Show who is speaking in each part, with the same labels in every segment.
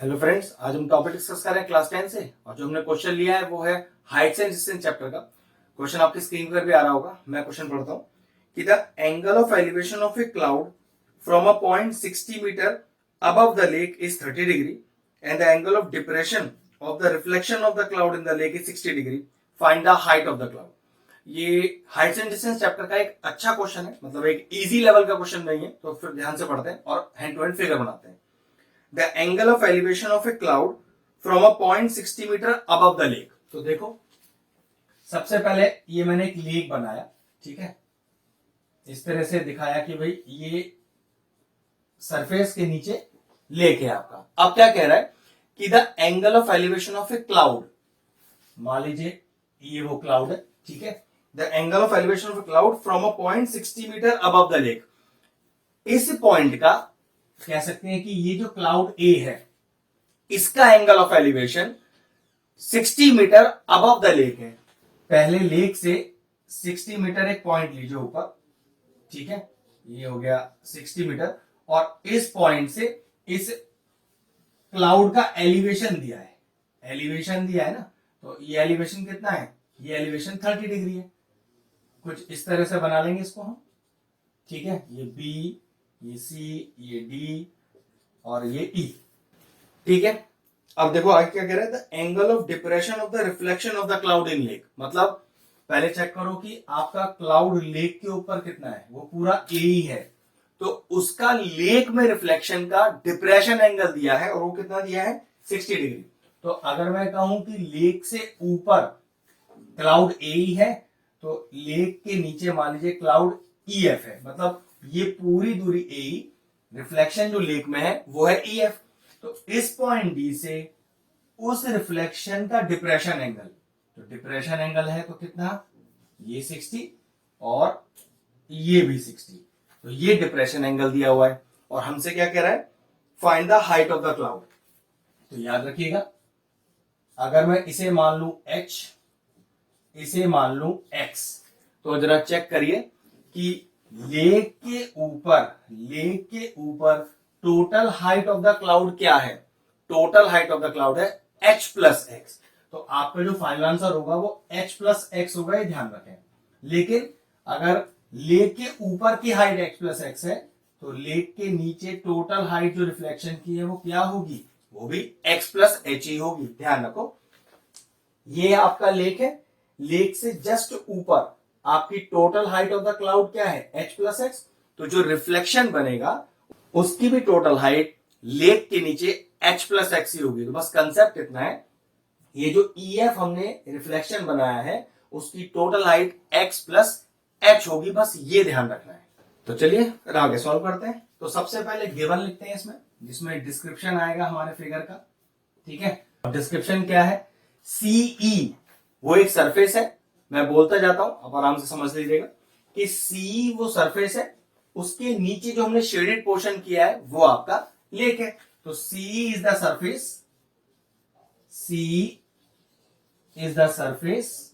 Speaker 1: Hello friends, आज हम topic discuss कर रहे हैं क्लास 10 से। और जो हमने क्वेश्चन लिया है वो है हाइट्स एंड डिस्टेंस चैप्टर का। क्वेश्चन आपकी स्क्रीन पर भी आ रहा होगा। मैं क्वेश्चन पढ़ता हूँ कि the angle of elevation of a cloud from a point 60 metre above the lake is 30 degree and the angle of depression of the reflection of the cloud in the lake is 60 degree. Find the height of the cloud. ये Heights and distance chapter का एक अच्छा question है, मतलब एक easy level का question नहीं है। तो फिर ध्यान से पढ़ते हैं और हैंड टू हैंड फिगर बनाते हैं। The angle of elevation of a cloud from a point 60 meter above the lake. तो देखो, सबसे पहले ये मैंने एक लेक बनाया, ठीक है। इस तरह से दिखाया कि भाई ये सरफेस के नीचे लेक है आपका। अब क्या कह रहा है कि the angle of elevation of a cloud, मान लीजिए ये वो क्लाउड है, ठीक है। The angle of elevation of a cloud from a point 60 metre above the lake. इस पॉइंट का कह सकते हैं कि ये जो क्लाउड ए है इसका angle of elevation 60 metre above the lake है। पहले लेक से 60 मीटर एक पॉइंट लीजिए ऊपर, ठीक है। ये हो गया 60 मीटर और इस पॉइंट से इस क्लाउड का एलिवेशन दिया है। एलिवेशन दिया है ना, तो ये एलिवेशन कितना है? ये एलिवेशन 30 डिग्री है। कुछ इस तरह से बना लेंगे इसको हम, ठीक है। ये बी, ये सी, ये डी और ये ई, ठीक है। अब देखो आगे क्या कह रहा है, the angle of depression of the reflection of the cloud in lake. मतलब पहले चेक करो कि आपका क्लाउड लेक के ऊपर कितना है, वो पूरा ए ही है। तो उसका लेक में रिफ्लेक्शन का डिप्रेशन एंगल दिया है और वो कितना दिया है? 60 डिग्री। तो अगर मैं कहूं कि लेक से ऊपर क्लाउड ए ही है तो लेक के नीचे मान लीजिए क्लाउड ई एफ है, मतलब ये पूरी दूरी ए, रिफ्लेक्शन जो लेक में है वो है ई एफ। तो इस पॉइंट डी से उस रिफ्लेक्शन का डिप्रेशन एंगल, तो डिप्रेशन एंगल है तो कितना? ये 60 और ये भी 60। तो ये डिप्रेशन एंगल दिया हुआ है और हमसे क्या कह रहा है? Find the height of the cloud. तो याद रखिएगा, अगर मैं इसे मान लू h, इसे मान लू x, तो जरा चेक करिए कि लेक के ऊपर total height of the cloud क्या है? Total height of the cloud है h प्लस एक्स। तो आपका जो फाइनल आंसर होगा वो h प्लस एक्स होगा, ये ध्यान रखें। लेकिन अगर लेक के ऊपर की हाइट x प्लस एक्स है तो लेक के नीचे टोटल हाइट जो रिफ्लेक्शन की है वो क्या होगी? वो भी x प्लस एच ही होगी, ध्यान रखो। ये आपका लेक है, लेक से जस्ट ऊपर आपकी total height of the cloud क्या है? h plus x. तो जो रिफ्लेक्शन बनेगा उसकी भी टोटल हाइट लेक के नीचे h प्लस एक्स ही होगी। तो बस कंसेप्ट इतना है, ये जो EF हमने रिफ्लेक्शन बनाया है उसकी total height x plus h होगी, बस ये ध्यान रखना है। तो चलिए आगे सॉल्व करते हैं। तो सबसे पहले गिवन लिखते हैं इसमें, जिसमें डिस्क्रिप्शन आएगा हमारे फिगर का, ठीक है। डिस्क्रिप्शन क्या है? CE वो एक सरफेस है, मैं बोलता जाता हूं, आप आराम से समझ लीजिएगा कि CE वो सरफेस है, उसके नीचे जो हमने शेडेड पोर्शन किया है वो आपका लेक है। तो CE is the surface, CE is the surface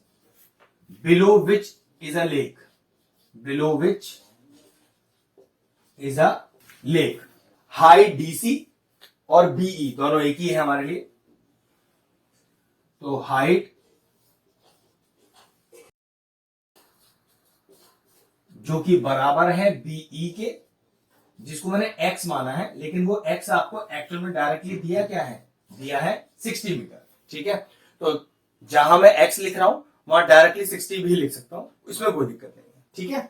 Speaker 1: below which is a lake, below which is a lake. Height DC और BE दोनों एक ही है हमारे लिए। तो हाइट जो कि बराबर है BE के, जिसको मैंने x माना है, लेकिन वो x आपको एक्चुअल में डायरेक्टली दिया क्या है? दिया है 60 मीटर, ठीक है। तो जहां मैं x लिख रहा हूं वहां डायरेक्टली 60 भी लिख सकता हूं, इसमें कोई दिक्कत नहीं है, ठीक है।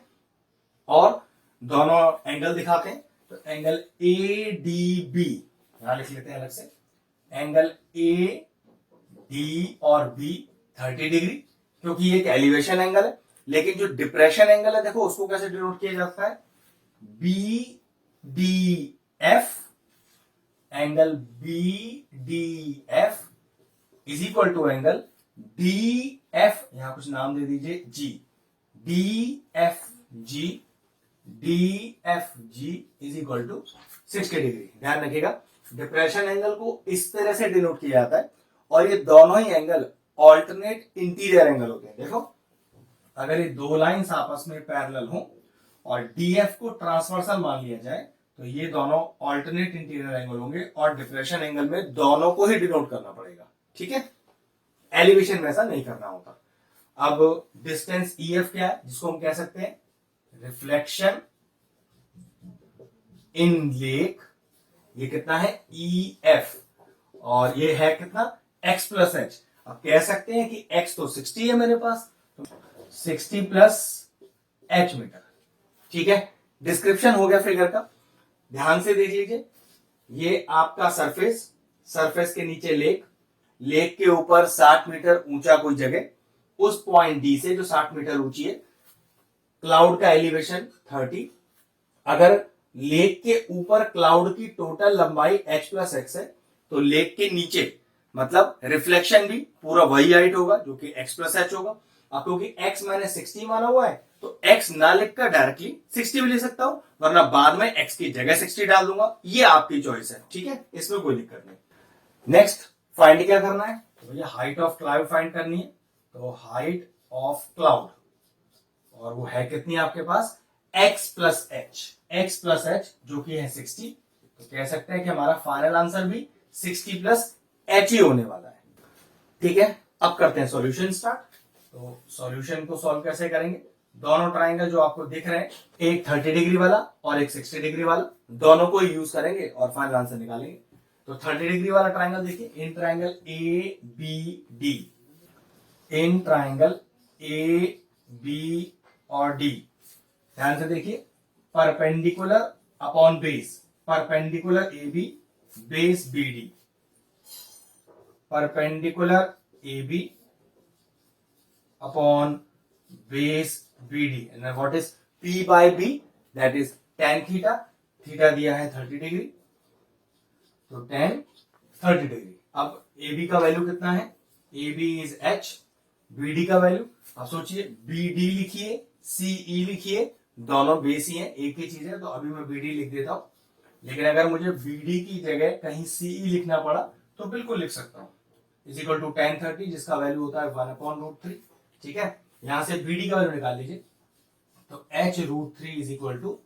Speaker 1: और दोनों एंगल दिखाते हैं। तो एंगल ADB यहां लिख लेते हैं अलग से। एंगल AD और B 30 डिग्री, क्योंकि ये एक एलिवेशन एंगल है। लेकिन जो डिप्रेशन एंगल है देखो उसको कैसे डिनोट किया जाता है? BDF, angle BDF is equal to angle DF, यहां कुछ नाम दे दीजिए G, DFG, DFG is equal to 60 degree. ध्यान रखिएगा, डिप्रेशन एंगल को इस तरह से डिनोट किया जाता है और ये दोनों ही एंगल ऑल्टरनेट इंटीरियर एंगल होते हैं। देखो, अगर ये दो लाइंस आपस में पैरेलल हो और DF को ट्रांसवर्सल मान लिया जाए तो ये दोनों ऑल्टरनेट इंटीरियर एंगल होंगे और डिप्रेशन एंगल में दोनों को ही डिनोट करना पड़ेगा, ठीक है। एलिवेशन में ऐसा नहीं करना होता। अब डिस्टेंस EF क्या है, जिसको हम कह सकते हैं रिफ्लेक्शन इन लेक, ये कितना है EF, और ये है कितना x प्लस एच। अब कह सकते हैं कि x तो 60 है मेरे पास, तो 60 प्लस h मीटर, ठीक है। डिस्क्रिप्शन हो गया फिगर का, ध्यान से देख लीजिए। ये आपका सरफेस, सरफेस के नीचे लेक, लेक के ऊपर 60 मीटर ऊंचा कोई जगह, उस पॉइंट डी से जो 60 मीटर ऊंची है, क्लाउड का एलिवेशन 30। अगर लेक के ऊपर क्लाउड की टोटल लंबाई h प्लस एक्स है, तो लेक के नीचे मतलब रिफ्लेक्शन भी पूरा वही हाइट होगा जो कि x प्लस एच होगा। अब क्योंकि x मैंने 60 माना हुआ है, तो x ना लिखकर डायरेक्टली 60 भी ले सकता हूं, वरना बाद में x की जगह 60 डाल दूंगा, ये आपकी चॉइस है, ठीक है, इसमें कोई दिक्कत नहीं। नेक्स्ट फाइंड क्या करना है, तो भैया हाइट ऑफ क्लाउड फाइंड करनी है। तो हाइट ऑफ क्लाउड, और वो है कितनी आपके पास x प्लस एच, जो कि है 60। तो कह सकते हैं कि हमारा फाइनल आंसर भी 60 प्लस एच ही होने वाला है, ठीक है। अब करते हैं सॉल्यूशन स्टार्ट। तो सॉल्यूशन को सॉल्व कैसे करेंगे, दोनों ट्राइंगल जो आपको दिख रहे हैं, एक 30 डिग्री वाला और एक 60 डिग्री वाला, दोनों को यूज करेंगे और फाइनल आंसर निकालेंगे। तो 30 डिग्री वाला ट्राइंगल देखिए, in triangle ABD, in triangle AB और D, ध्यान से देखिए, perpendicular upon base, perpendicular AB base BD, perpendicular AB upon base BD, and what is P by B, that is tan theta, theta दिया है 30 degree, तो tan 30 degree. अब AB का value कितना है, AB इज H, BD का value, अब सोचिए BD लिखिए CE लिखिए, दोनों बेस ही है, एक ही चीज है, तो अभी मैं BD लिख देता हूं। लेकिन अगर मुझे BD की जगह कहीं CE लिखना पड़ा तो बिल्कुल लिख सकता हूं, इज इक्वल टू tan 30, जिसका वैल्यू होता है 1/√3, ठीक है। यहां से BD का वैल्यू निकाल लीजिए, तो h√3 is equal to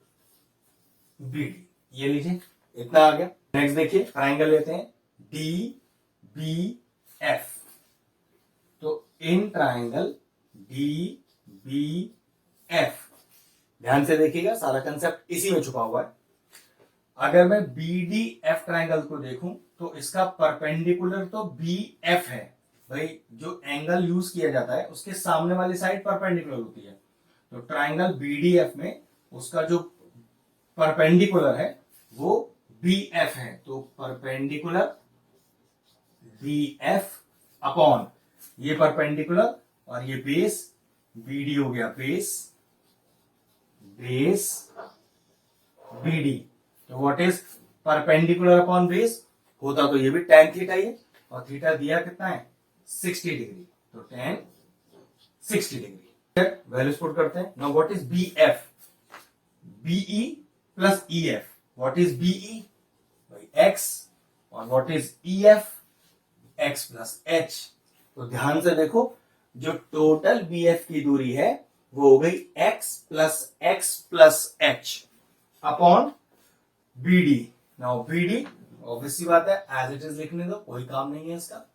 Speaker 1: BD, ये लीजिए, इतना आ गया। नेक्स्ट देखिए, ट्राइंगल लेते हैं DBF। तो इन ट्राइंगल DBF, ध्यान से देखिएगा, सारा कंसेप्ट इसी में छुपा हुआ है। अगर मैं BDF ट्राइंगल को देखूं, तो इसका परपेंडिकुलर तो BF है, भाई जो एंगल यूज किया जाता है उसके सामने वाली साइड परपेंडिकुलर होती है। तो ट्राइंगल BDF में उसका जो परपेंडिकुलर है वो BF है, तो परपेंडिकुलर BF अपॉन ये परपेंडिकुलर और ये बेस BD हो गया, बेस BD। तो what is perpendicular upon base, होता तो ये भी tan थीटा ही है, और थीटा दिया कितना है 60 डिग्री, तो tan 60 डिग्री। वैल्यूज पुट करते हैं। Now what is BF, BE plus EF, what is BE भाई x, और what is EF x plus h। तो ध्यान से देखो, जो टोटल BF की दूरी है वो हो गई x plus h upon BD। Now BD obvious सी बात है, एज इट इज लिखने दो, कोई काम नहीं है इसका,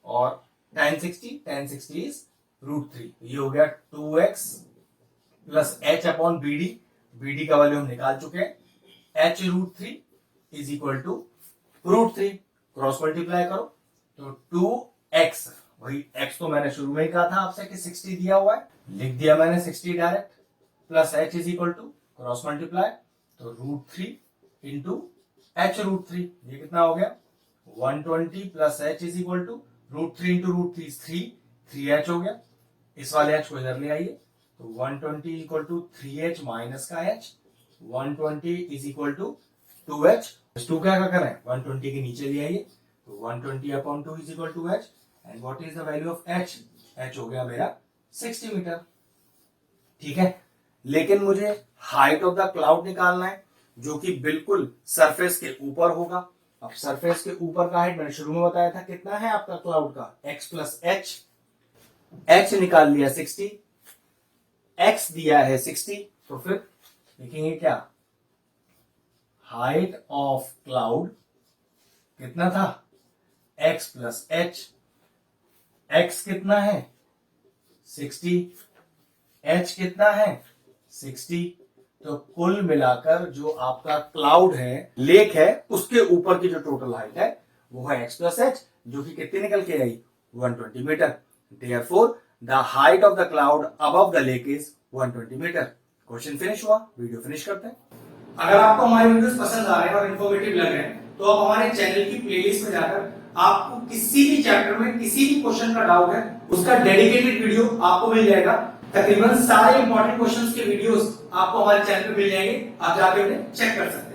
Speaker 1: और tan 60 इज √3, ये हो गया 2x plus h upon BD का वैल्यू हम निकाल चुके हैं, h√3 is equal to √3, cross multiply करो, तो 2x, वही x तो मैंने शुरू में ही कहा था आपसे कि 60 दिया हुआ है, लिख दिया मैंने 60 direct, plus h is equal to cross multiply, तो √3 इंटू h√3, ये कितना हो गया 120 plus h is equal to √3 into √3 3h हो गया, इस वाले h को इधर ले आइए, तो 120 इक्वल टू 3h माइनस का h, 120 is equal to 2h, 2 क्या करें 120 के नीचे ले आइए, तो 120 upon 2 is equal to h, and what is the value of h, h हो गया मेरा 60 मीटर, ठीक है। लेकिन मुझे हाइट ऑफ द क्लाउड निकालना है, जो कि बिल्कुल सरफेस के ऊपर होगा। अब सरफेस के ऊपर का हाइट मैंने शुरू में बताया था कितना है आपका क्लाउड का, x प्लस h निकाल लिया 60, x दिया है 60, तो फिर लिखेंगे क्या, हाइट ऑफ क्लाउड कितना था, x प्लस एच। x कितना है 60, h कितना है 60। तो कुल मिलाकर जो आपका क्लाउड है, लेक है, उसके ऊपर की जो टोटल हाइट है वो है x प्लस एच, जो कि कितनी निकल के आई 120 metre. Therefore, the height of the cloud above the lake is 120 metre. Question finish हुआ, वीडियो फिनिश करते हैं। अगर आपको हमारे वीडियोस पसंद आ रहे हैं और इन्फॉर्मेटिव लग रहे हैं तो आप हमारे चैनल की प्लेलिस्ट में जाकर आपको किसी भी चैप्टर में किसी भी क्वेश्चन का डाउट है उसका डेडिकेटेड वीडियो आपको मिल जाएगा। तकरीबन सारे इंपॉर्टेंट क्वेश्चंस के वीडियोस आपको हमारे चैनल पे मिल जाएंगे, आप जाके उन्हें चेक कर सकते हैं।